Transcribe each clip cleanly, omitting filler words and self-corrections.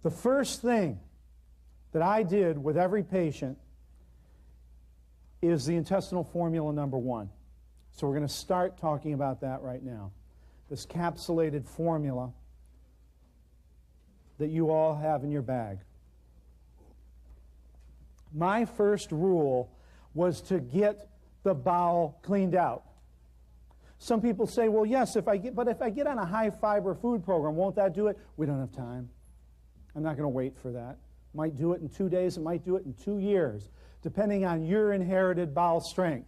The first thing that I did with every patient is the intestinal formula number 1. So we're going to start talking about that right now. This capsulated formula that you all have in your bag. My first rule was to get the bowel cleaned out. Some people say, well, yes, if I get on a high-fiber food program, won't that do it? We don't have time. I'm not going to wait for that. Might do it in 2 days. It might do it in 2 years, depending on your inherited bowel strength.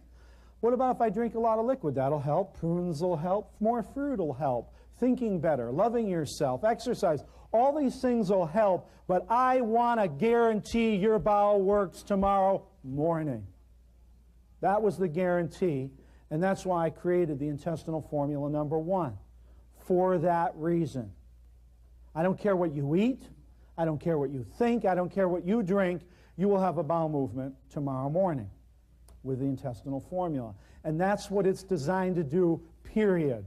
What about if I drink a lot of liquid? That'll help. Prunes will help. More fruit will help. Thinking better, loving yourself, exercise. All these things will help, but I want to guarantee your bowel works tomorrow morning. That was the guarantee, and that's why I created the intestinal formula number 1, for that reason. I don't care what you eat. I don't care what you think. I don't care what you drink. You will have a bowel movement tomorrow morning with the intestinal formula. And that's what it's designed to do, period.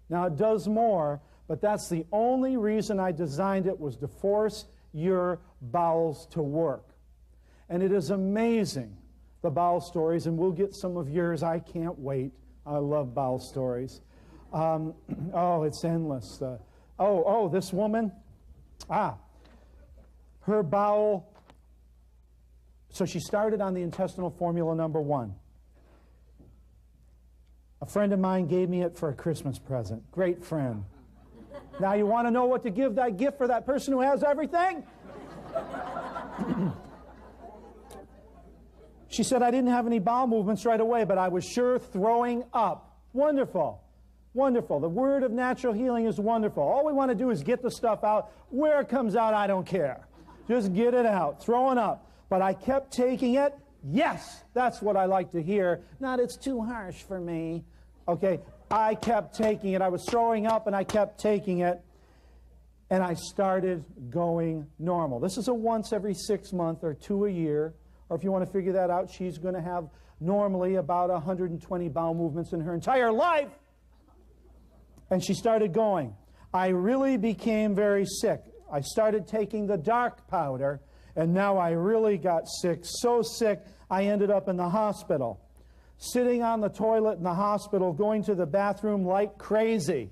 Now, it does more, but that's the only reason I designed it, was to force your bowels to work. And it is amazing, the bowel stories, and we'll get some of yours. I can't wait. I love bowel stories. Oh, it's endless. This woman, her bowel, so she started on the intestinal formula number 1. A friend of mine gave me it for a Christmas present. Great friend. Now you want to know what to give that gift for that person who has everything? She said, I didn't have any bowel movements right away, but I was sure throwing up. Wonderful. Wonderful. The word of natural healing is wonderful. All we want to do is get the stuff out. Where it comes out, I don't care. Just get it out. Throwing up. But I kept taking it. Yes, that's what I like to hear. Not, it's too harsh for me. Okay, I kept taking it. I was throwing up and I kept taking it. And I started going normal. This is a once every 6 months or 2 a year. Or if you want to figure that out, she's going to have normally about 120 bowel movements in her entire life. And she started going. I really became very sick. I started taking the dark powder, and now I really got sick. So sick, I ended up in the hospital. Sitting on the toilet in the hospital, going to the bathroom like crazy.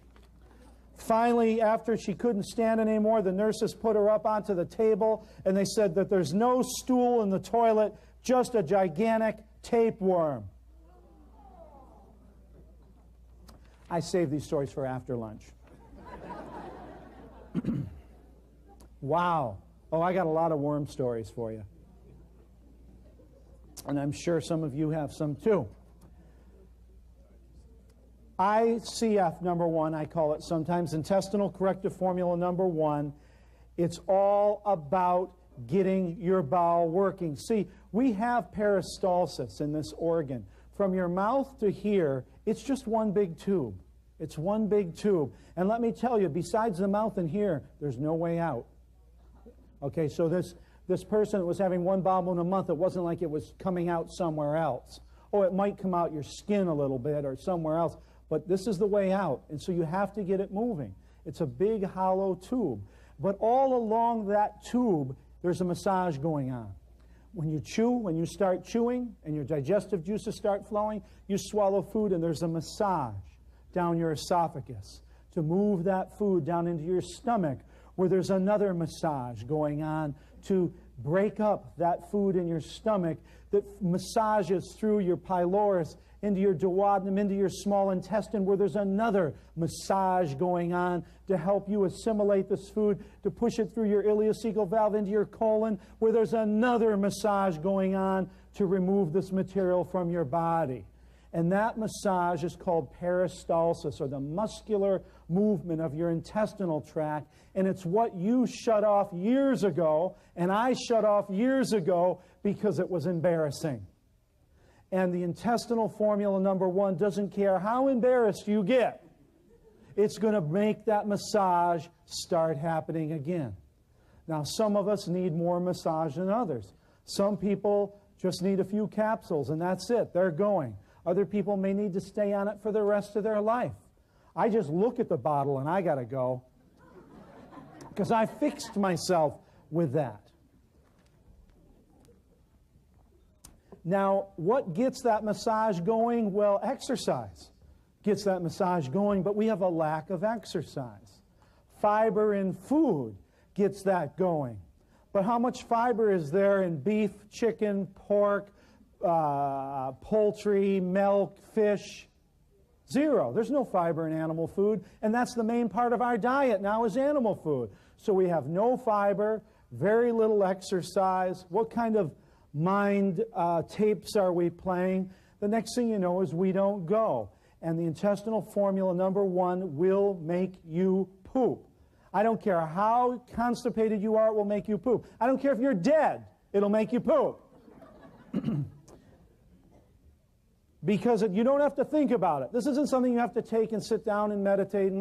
Finally, after she couldn't stand anymore, the nurses put her up onto the table, and they said that there's no stool in the toilet, just a gigantic tapeworm. I save these stories for after lunch. Wow. Oh, I got a lot of worm stories for you. And I'm sure some of you have some too. ICF number 1, I call it sometimes, intestinal corrective formula number 1. It's all about getting your bowel working. See, we have peristalsis in this organ. From your mouth to here, it's just one big tube. It's one big tube. And let me tell you, besides the mouth and here, there's no way out. Okay, so this person that was having one bowel movement a month, it wasn't like it was coming out somewhere else. Oh, it might come out your skin a little bit or somewhere else, but this is the way out. And so you have to get it moving. It's a big hollow tube. But all along that tube, there's a massage going on. When you chew, when you start chewing and your digestive juices start flowing, you swallow food and there's a massage down your esophagus to move that food down into your stomach, where there's another massage going on to break up that food in your stomach that massages through your pylorus into your duodenum, into your small intestine, where there's another massage going on to help you assimilate this food, to push it through your ileocecal valve into your colon, where there's another massage going on to remove this material from your body. And that massage is called peristalsis, or the muscular movement of your intestinal tract. And it's what you shut off years ago, and I shut off years ago because it was embarrassing. And the intestinal formula number 1 doesn't care how embarrassed you get. It's going to make that massage start happening again. Now, some of us need more massage than others. Some people just need a few capsules, and that's it. They're going. Other people may need to stay on it for the rest of their life. I just look at the bottle and I got to go, because I fixed myself with that. Now, what gets that massage going? Well, exercise gets that massage going, but we have a lack of exercise. Fiber in food gets that going. But how much fiber is there in beef, chicken, pork, poultry, milk, fish? Zero. There's no fiber in animal food, and that's the main part of our diet now is animal food. So we have no fiber, very little exercise. What kind of mind tapes are we playing? The next thing you know is we don't go. And the intestinal formula number 1 will make you poop. I don't care how constipated you are, it will make you poop. I don't care if you're dead, it'll make you poop. Because you don't have to think about it. This isn't something you have to take and sit down and meditate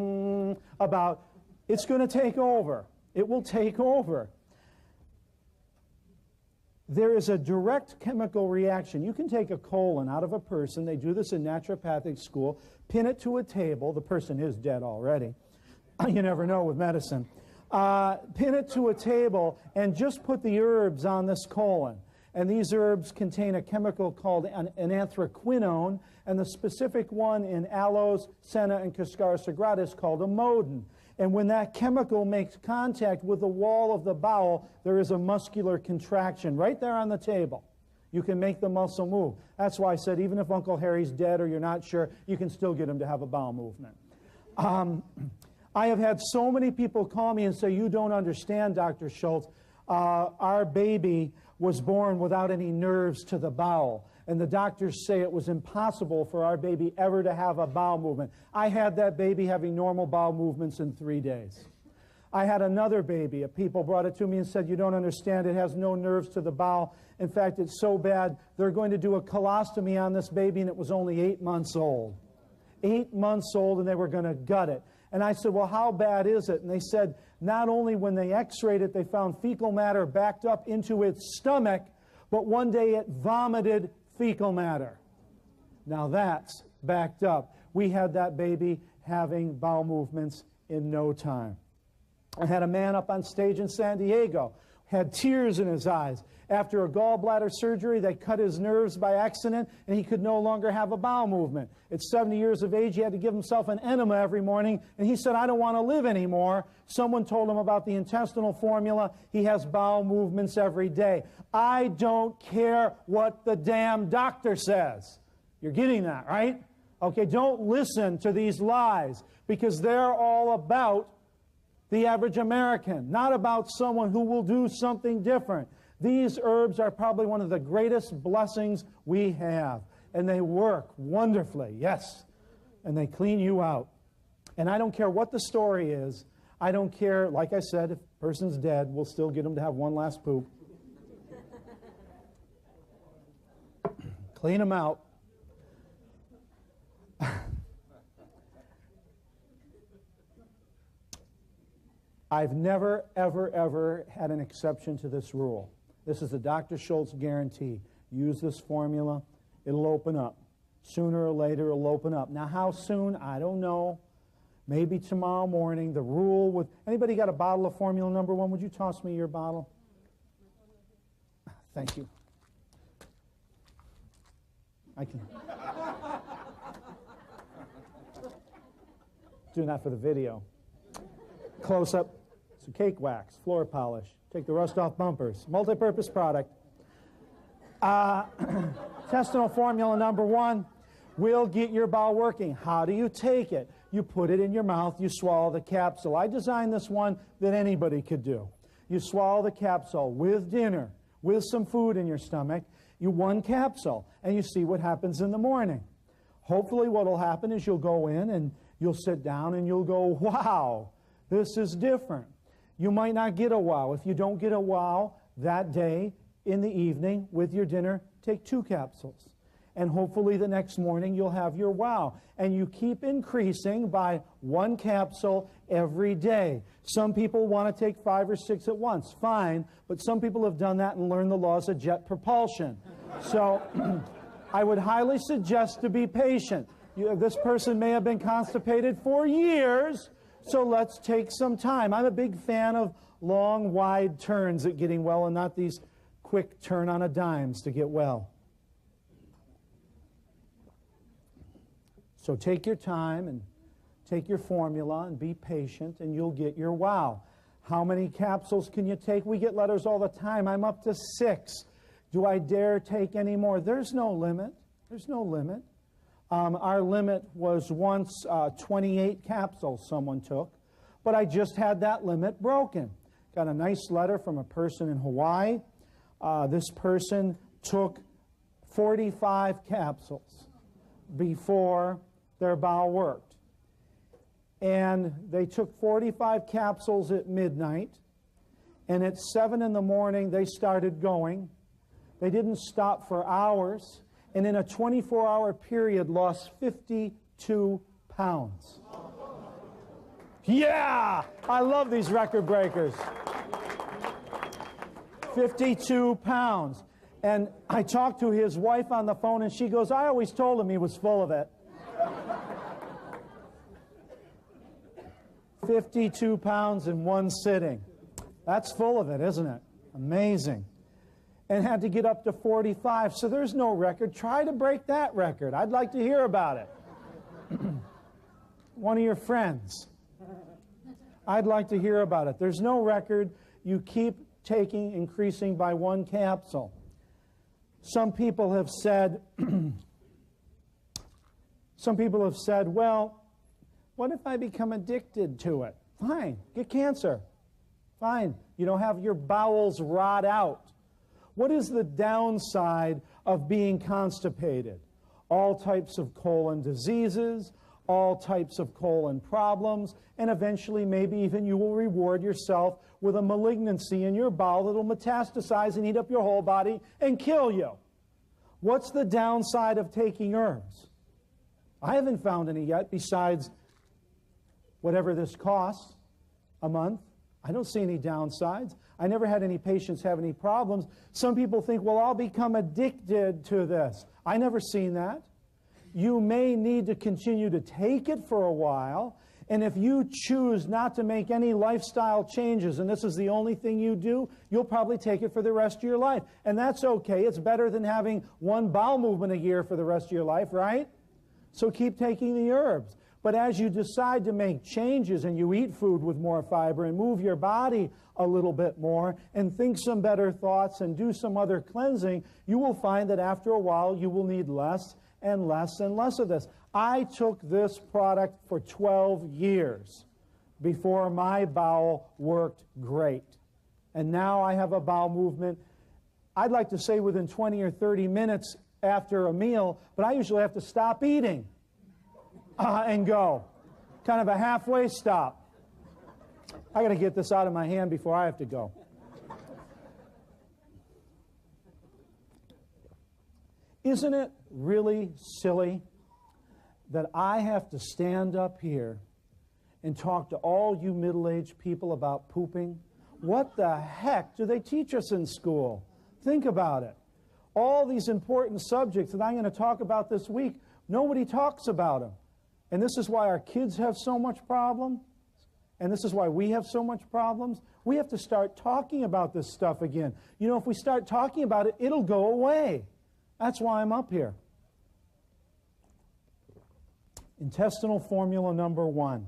about. It's going to take over. It will take over. There is a direct chemical reaction. You can take a colon out of a person. They do this in naturopathic school. Pin it to a table. The person is dead already. You never know with medicine. Pin it to a table and just put the herbs on this colon. And these herbs contain a chemical called an anthraquinone, and the specific one in aloes, senna, and cascara sagrada is called a modin. And when that chemical makes contact with the wall of the bowel, there is a muscular contraction right there on the table. You can make the muscle move. That's why I said even if Uncle Harry's dead or you're not sure, you can still get him to have a bowel movement. I have had so many people call me and say, you don't understand, Dr. Schulze. Our baby was born without any nerves to the bowel. And the doctors say it was impossible for our baby ever to have a bowel movement. I had that baby having normal bowel movements in 3 days. I had another baby. People brought it to me and said, you don't understand, it has no nerves to the bowel. In fact, it's so bad, they're going to do a colostomy on this baby, and it was only 8 months old. 8 months old, and they were going to gut it. And I said, well, how bad is it? And they said, not only when they x-rayed it, they found fecal matter backed up into its stomach, but one day it vomited fecal matter. Now that's backed up. We had that baby having bowel movements in no time. I had a man up on stage in San Diego, had tears in his eyes. After a gallbladder surgery, they cut his nerves by accident, and he could no longer have a bowel movement. At 70 years of age, he had to give himself an enema every morning, and he said, I don't want to live anymore. Someone told him about the intestinal formula. He has bowel movements every day. I don't care what the damn doctor says. You're getting that, right? Okay, don't listen to these lies, because they're all about the average American, not about someone who will do something different. These herbs are probably one of the greatest blessings we have. And they work wonderfully, yes. And they clean you out. And I don't care what the story is. I don't care, like I said, if a person's dead, we'll still get them to have one last poop. Clean them out. I've never, ever, ever had an exception to this rule. This is a Dr. Schulze guarantee. Use this formula, it'll open up. Sooner or later, it'll open up. Now, how soon? I don't know. Maybe tomorrow morning. The rule with... Anybody got a bottle of formula number 1? Would you toss me your bottle? Thank you. I can... Doing that for the video. Close up. Some cake wax, floor polish. Take the rust off bumpers. Multi-purpose product. Intestinal formula number 1 will get your bowel working. How do you take it? You put it in your mouth, you swallow the capsule. I designed this one that anybody could do. You swallow the capsule with dinner, with some food in your stomach, one capsule, and you see what happens in the morning. Hopefully what will happen is you'll go in and you'll sit down and you'll go, wow, this is different. You might not get a wow. If you don't get a wow that day in the evening with your dinner, take 2 capsules. And hopefully the next morning you'll have your wow. And you keep increasing by 1 capsule every day. Some people want to take 5 or 6 at once. Fine. But some people have done that and learned the laws of jet propulsion. So I would highly suggest to be patient. This person may have been constipated for years. So let's take some time. I'm a big fan of long, wide turns at getting well and not these quick turn on a dimes to get well. So take your time and take your formula and be patient and you'll get your wow. How many capsules can you take? We get letters all the time. I'm up to 6. Do I dare take any more? There's no limit. There's no limit. Our limit was once 28 capsules someone took, but I just had that limit broken. Got a nice letter from a person in Hawaii. This person took 45 capsules before their bowel worked. And they took 45 capsules at midnight, and at 7 in the morning they started going. They didn't stop for hours, and in a 24-hour period lost 52 pounds. Yeah! I love these record breakers. 52 pounds. And I talked to his wife on the phone, and she goes, I always told him he was full of it. 52 pounds in one sitting. That's full of it, isn't it? Amazing. And had to get up to 45. So there's no record. Try to break that record. I'd like to hear about it. One of your friends. I'd like to hear about it. There's no record. You keep taking, increasing by 1 capsule. Some people have said, well, what if I become addicted to it? Fine, get cancer. Fine, you don't have your bowels rot out. What is the downside of being constipated? All types of colon diseases, all types of colon problems, and eventually maybe even you will reward yourself with a malignancy in your bowel that will metastasize and eat up your whole body and kill you. What's the downside of taking herbs? I haven't found any yet besides whatever this costs a month. I don't see any downsides. I never had any patients have any problems. Some people think, well, I'll become addicted to this. I never seen that. You may need to continue to take it for a while, and if you choose not to make any lifestyle changes, and this is the only thing you do, you'll probably take it for the rest of your life. And that's okay. It's better than having 1 bowel movement a year for the rest of your life, right? So keep taking the herbs. But as you decide to make changes and you eat food with more fiber and move your body a little bit more and think some better thoughts and do some other cleansing, you will find that after a while you will need less and less and less of this. I took this product for 12 years before my bowel worked great. And now I have a bowel movement, I'd like to say within 20 or 30 minutes after a meal, but I usually have to stop eating and go. Kind of a halfway stop. I got to get this out of my hand before I have to go. Isn't it really silly that I have to stand up here and talk to all you middle-aged people about pooping? What the heck do they teach us in school? Think about it. All these important subjects that I'm going to talk about this week, nobody talks about them. And this is why our kids have so much problem. And this is why we have so much problems. We have to start talking about this stuff again. You know, if we start talking about it, it'll go away. That's why I'm up here. Intestinal formula number 1.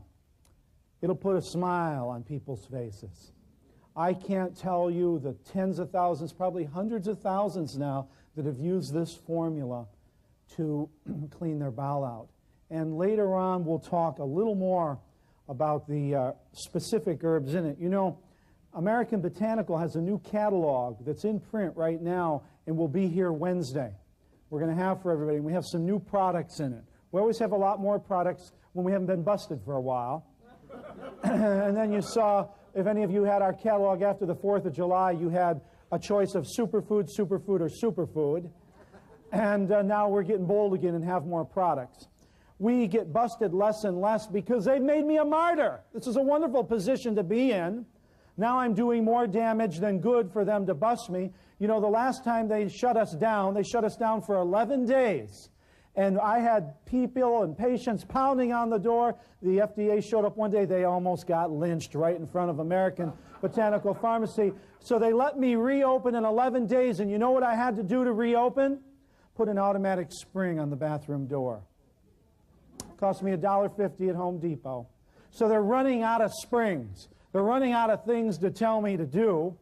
It'll put a smile on people's faces. I can't tell you the tens of thousands, probably hundreds of thousands now, that have used this formula to clean their bowel out. And later on, we'll talk a little more about the specific herbs in it. You know, American Botanical has a new catalog that's in print right now and will be here Wednesday. We're going to have for everybody, and we have some new products in it. We always have a lot more products when we haven't been busted for a while. And then you saw, if any of you had our catalog after the 4th of July, you had a choice of superfood, superfood, or superfood. And now we're getting bold again and have more products. We get busted less and less because they've made me a martyr. This is a wonderful position to be in. Now I'm doing more damage than good for them to bust me. You know, the last time they shut us down for 11 days. And I had people and patients pounding on the door. The FDA showed up one day. They almost got lynched right in front of American Botanical Pharmacy. So they let me reopen in 11 days. And you know what I had to do to reopen? Put an automatic spring on the bathroom door. Cost me $1.50 at Home Depot. So they're running out of springs. They're running out of things to tell me to do,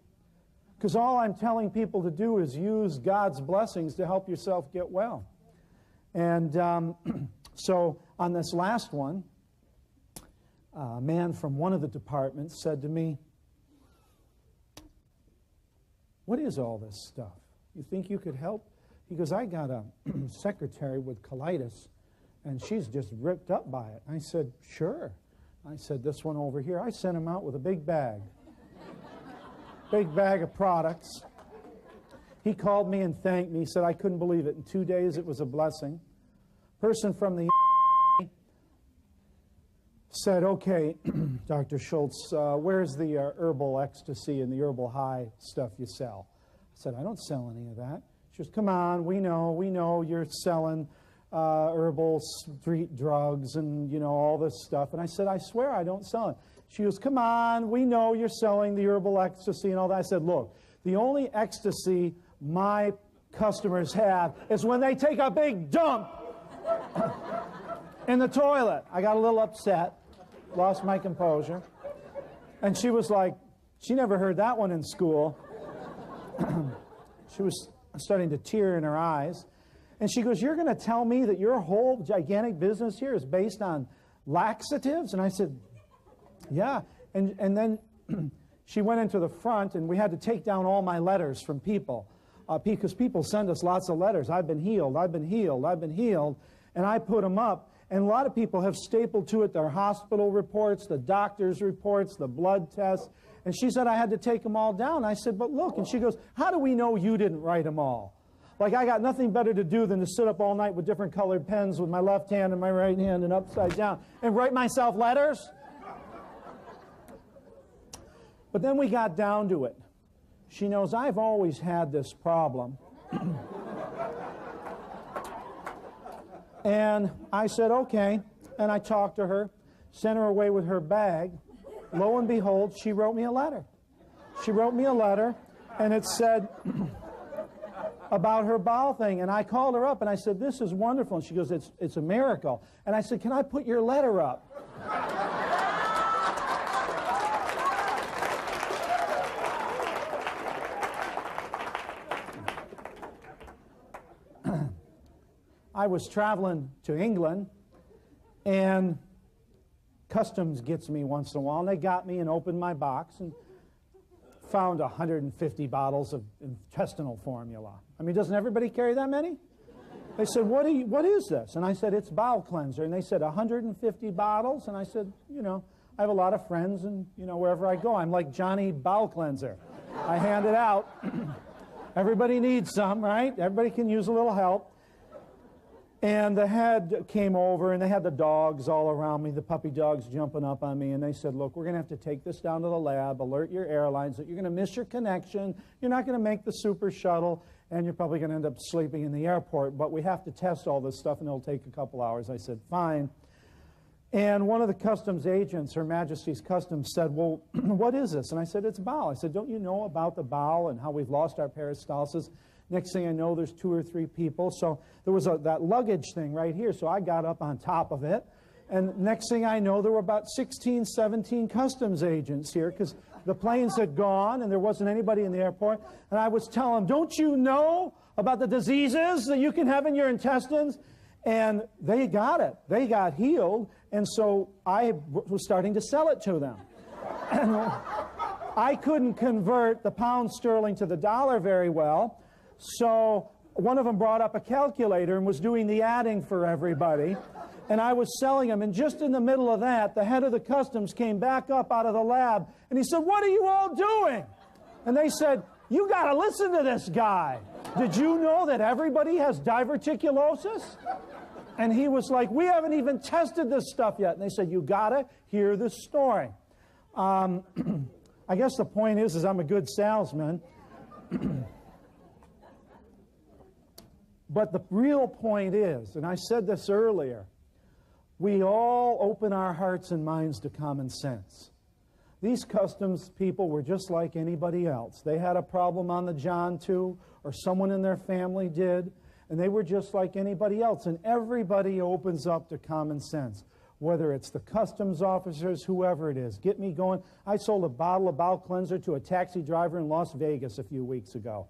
because all I'm telling people to do is use God's blessings to help yourself get well. And so on this last one, a man from one of the departments said to me, "What is all this stuff? You think you could help?" He goes, "I got a secretary with colitis, and she's just ripped up by it." I said, "Sure." I said, "This one over here." I sent him out with a big bag. Big bag of products. He called me and thanked me. He said, "I couldn't believe it. In 2 days, it was a blessing." Person from the said, "Okay, Dr. Schulze, where's the herbal ecstasy and the herbal high stuff you sell?" I said, "I don't sell any of that." She goes, "Come on, we know you're selling herbal street drugs and, you know, all this stuff." And I said, "I swear I don't sell it." She goes, "Come on, we know you're selling the herbal ecstasy and all that." I said, "Look, the only ecstasy my customers have is when they take a big dump in the toilet." I got a little upset, lost my composure. And she was like, she never heard that one in school. She was starting to tear in her eyes. And she goes, "You're going to tell me that your whole gigantic business here is based on laxatives?" And I said, "Yeah." And then she went into the front, and we had to take down all my letters from people, because people send us lots of letters. "I've been healed, I've been healed, I've been healed." And I put them up, and a lot of people have stapled to it their hospital reports, the doctor's reports, the blood tests. And she said I had to take them all down. I said, "But look." And she goes, "How do we know you didn't write them all? Like, I got nothing better to do than to sit up all night with different colored pens with my left hand and my right hand and upside down and write myself letters?" But then we got down to it. She knows I've always had this problem. And I said, "Okay." And I talked to her, sent her away with her bag. Lo and behold, she wrote me a letter. She wrote me a letter, and it said about her bowel thing. And I called her up, and I said, "This is wonderful." And she goes, it's a miracle." And I said, "Can I put your letter up?" I was traveling to England, and customs gets me once in a while, and they got me and opened my box and found 150 bottles of intestinal formula. I mean, doesn't everybody carry that many? They said, what is this?" And I said, "It's bowel cleanser." And they said, 150 bottles? And I said, "You know, I have a lot of friends, and, you know, wherever I go, I'm like Johnny Bowel Cleanser. I hand it out. Everybody needs some, right? Everybody can use a little help." And the head came over, and they had the dogs all around me, the puppy dogs jumping up on me, and they said, "Look, we're going to have to take this down to the lab, alert your airlines that you're going to miss your connection, you're not going to make the super shuttle, and you're probably going to end up sleeping in the airport, but we have to test all this stuff, and it'll take a couple hours." I said, "Fine." And one of the customs agents, Her Majesty's Customs, said, "Well, what is this?" And I said, "It's bowel." I said, "Don't you know about the bowel and how we've lost our peristalsis?" Next thing I know, there's 2 or 3 people. So there was that luggage thing right here. So I got up on top of it. And next thing I know, there were about 16, 17 customs agents here, because the planes had gone and there wasn't anybody in the airport. And I was telling them, "Don't you know about the diseases that you can have in your intestines?" And they got it. They got healed. And so I was starting to sell it to them. And I couldn't convert the pound sterling to the dollar very well. So one of them brought up a calculator and was doing the adding for everybody. And I was selling them. And just in the middle of that, the head of the customs came back up out of the lab. And he said, "What are you all doing?" And they said, "You got to listen to this guy. Did you know that everybody has diverticulosis?" And he was like, "We haven't even tested this stuff yet." And they said, "You got to hear this story." I guess the point is I'm a good salesman. But the real point is, and I said this earlier, we all open our hearts and minds to common sense. These customs people were just like anybody else. They had a problem on the John too, or someone in their family did, and they were just like anybody else. And everybody opens up to common sense, whether it's the customs officers, whoever it is. Get me going. I sold a bottle of bowel cleanser to a taxi driver in Las Vegas a few weeks ago.